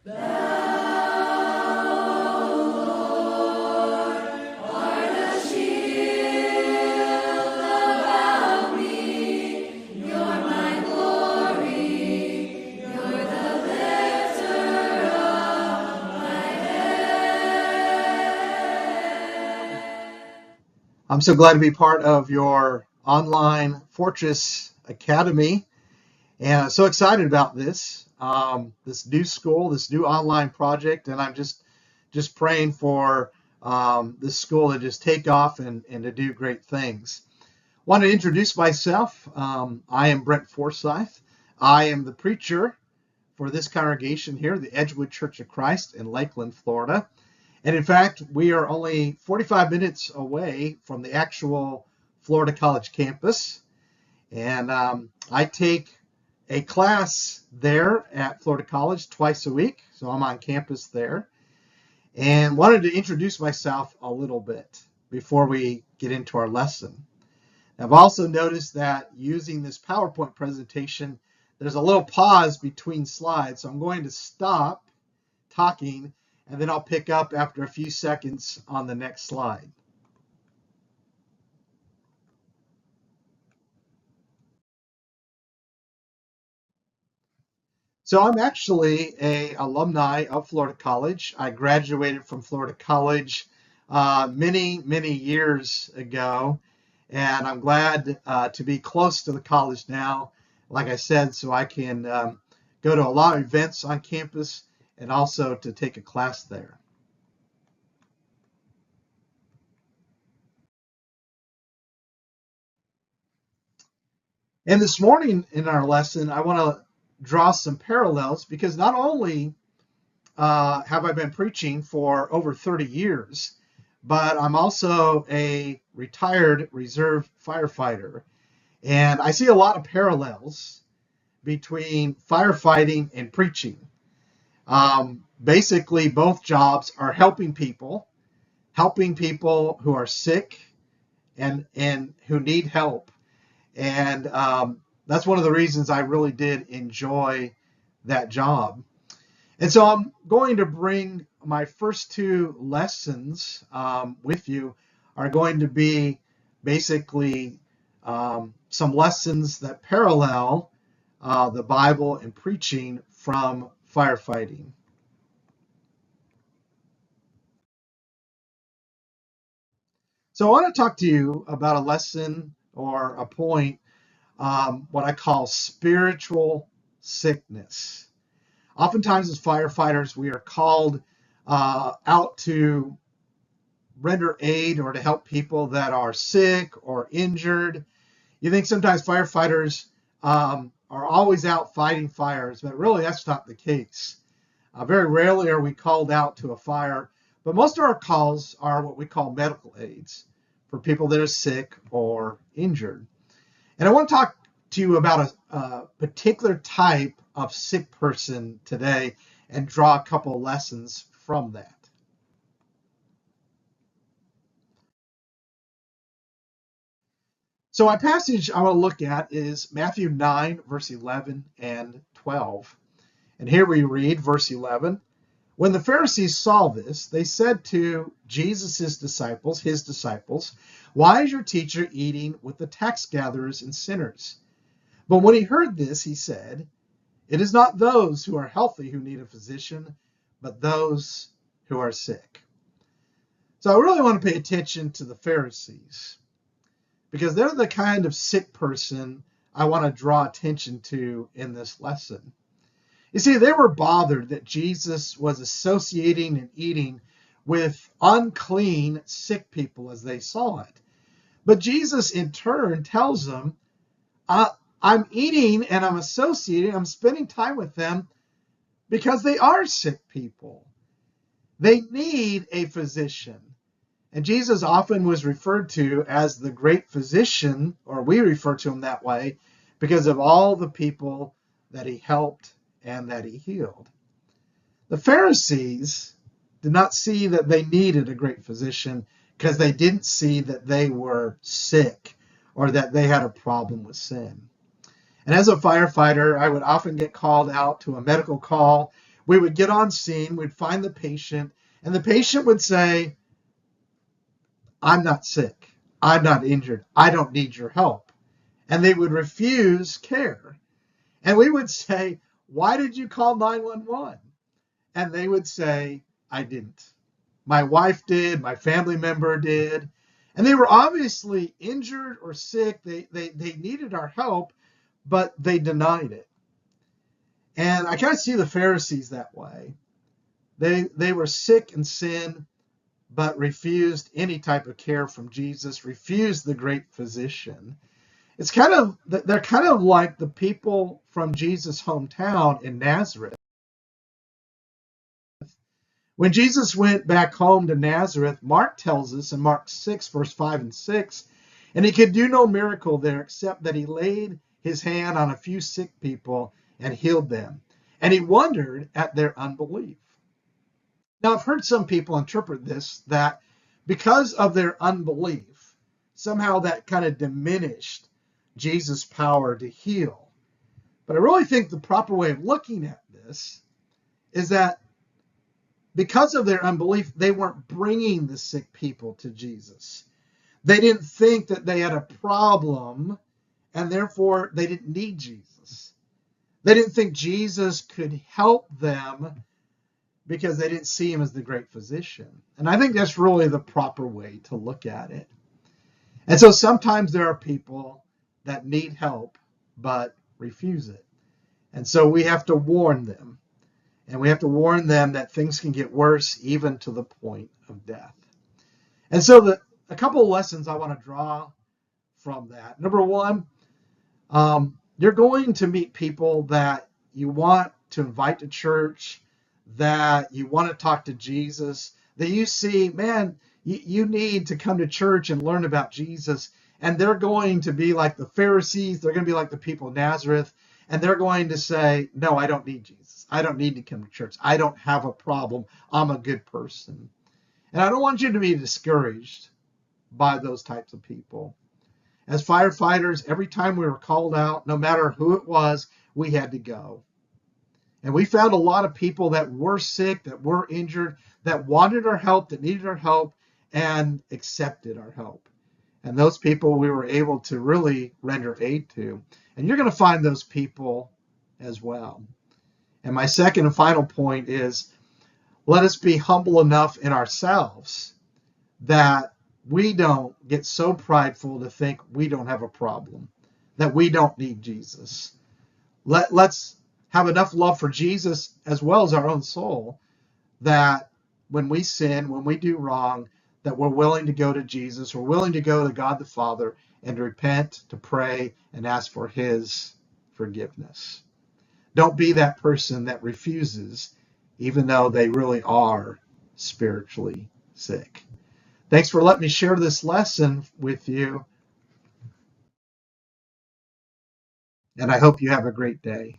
I'm so glad to be part of your online Fortress Academy, and I'm so excited about this new school, this new online project, and I'm just praying for this school to just take off and to do great things. I want to introduce myself. I am Brent Forsyth. I am the preacher for this congregation here, the Edgewood Church of Christ in Lakeland, Florida. And in fact, we are only 45 minutes away from the actual Florida College campus. And I take a class there at Florida College twice a week. So I'm on campus there. And wanted to introduce myself a little bit before we get into our lesson. I've also noticed that using this PowerPoint presentation, there's a little pause between slides. So I'm going to stop talking, and then I'll pick up after a few seconds on the next slide. So I'm actually an alumni of Florida College. I graduated from Florida College many years ago, and I'm glad to be close to the college now, like I said, so I can go to a lot of events on campus and also to take a class there. And this morning in our lesson, I want to draw some parallels because not only have I been preaching for over 30 years, but I'm also a retired reserve firefighter. And I see a lot of parallels between firefighting and preaching. Basically, both jobs are helping people who are sick and who need help. And that's one of the reasons I really did enjoy that job. And so I'm going to bring my first two lessons with you are going to be basically some lessons that parallel the Bible and preaching from firefighting. So I want to talk to you about a lesson or a point, what I call spiritual sickness. Oftentimes as firefighters, we are called out to render aid or to help people that are sick or injured. You think sometimes firefighters are always out fighting fires, but really that's not the case. Very rarely are we called out to a fire, but most of our calls are what we call medical aids for people that are sick or injured. And I want to talk to you about a particular type of sick person today and draw a couple of lessons from that. So my passage I want to look at is Matthew 9, verse 11 and 12. And here we read verse 11. When the Pharisees saw this, they said to Jesus' disciples, his disciples, "Why is your teacher eating with the tax gatherers and sinners?" But when he heard this, he said, "It is not those who are healthy who need a physician, but those who are sick." So I really want to pay attention to the Pharisees because they're the kind of sick person I want to draw attention to in this lesson. You see, they were bothered that Jesus was associating and eating with unclean, sick people as they saw it. But Jesus, in turn, tells them, I'm eating and I'm associating, I'm spending time with them because they are sick people. They need a physician. And Jesus often was referred to as the great physician, or we refer to him that way, because of all the people that he helped and that he healed. The Pharisees did not see that they needed a great physician because they didn't see that they were sick or that they had a problem with sin. And as a firefighter, I would often get called out to a medical call We would get on scene, we'd find the patient, and the patient would say, I'm not sick, I'm not injured, I don't need your help. And they would refuse care. And we would say, why did you call 911? And they would say, I didn't. My wife did, my family member did. And they were obviously injured or sick. They needed our help, but they denied it. And I kind of see the Pharisees that way. They were sick in sin, but refused any type of care from Jesus, refused the great physician. They're kind of like the people from Jesus' hometown in Nazareth. When Jesus went back home to Nazareth, Mark tells us in Mark 6, verse 5 and 6, and he could do no miracle there except that he laid his hand on a few sick people and healed them. And he wondered at their unbelief. Now, I've heard some people interpret this that because of their unbelief, somehow that kind of diminished Jesus' power to heal. But I really think the proper way of looking at this is that because of their unbelief, they weren't bringing the sick people to Jesus. They didn't think that they had a problem, and therefore they didn't need Jesus. They didn't think Jesus could help them because they didn't see him as the great physician. And I think that's really the proper way to look at it. And so sometimes there are people that need help but refuse it. And so we have to warn them. And we have to warn them that things can get worse, even to the point of death. And so a couple of lessons I want to draw from that. Number one, you're going to meet people that you want to invite to church, that you want to talk to Jesus, that you see, man, you need to come to church and learn about Jesus. And they're going to be like the Pharisees. They're going to be like the people of Nazareth. And they're going to say, no, I don't need Jesus. I don't need to come to church. I don't have a problem. I'm a good person. And I don't want you to be discouraged by those types of people. As firefighters, every time we were called out, no matter who it was, we had to go. And we found a lot of people that were sick, that were injured, that wanted our help, that needed our help, and accepted our help. And those people we were able to really render aid to. And you're going to find those people as well. And my second and final point is, let us be humble enough in ourselves that we don't get so prideful to think we don't have a problem, that we don't need Jesus. Let's have enough love for Jesus as well as our own soul, that when we sin, when we do wrong, that we're willing to go to Jesus, we're willing to go to God the Father and to repent, to pray, and ask for his forgiveness. Don't be that person that refuses, even though they really are spiritually sick. Thanks for letting me share this lesson with you, and I hope you have a great day.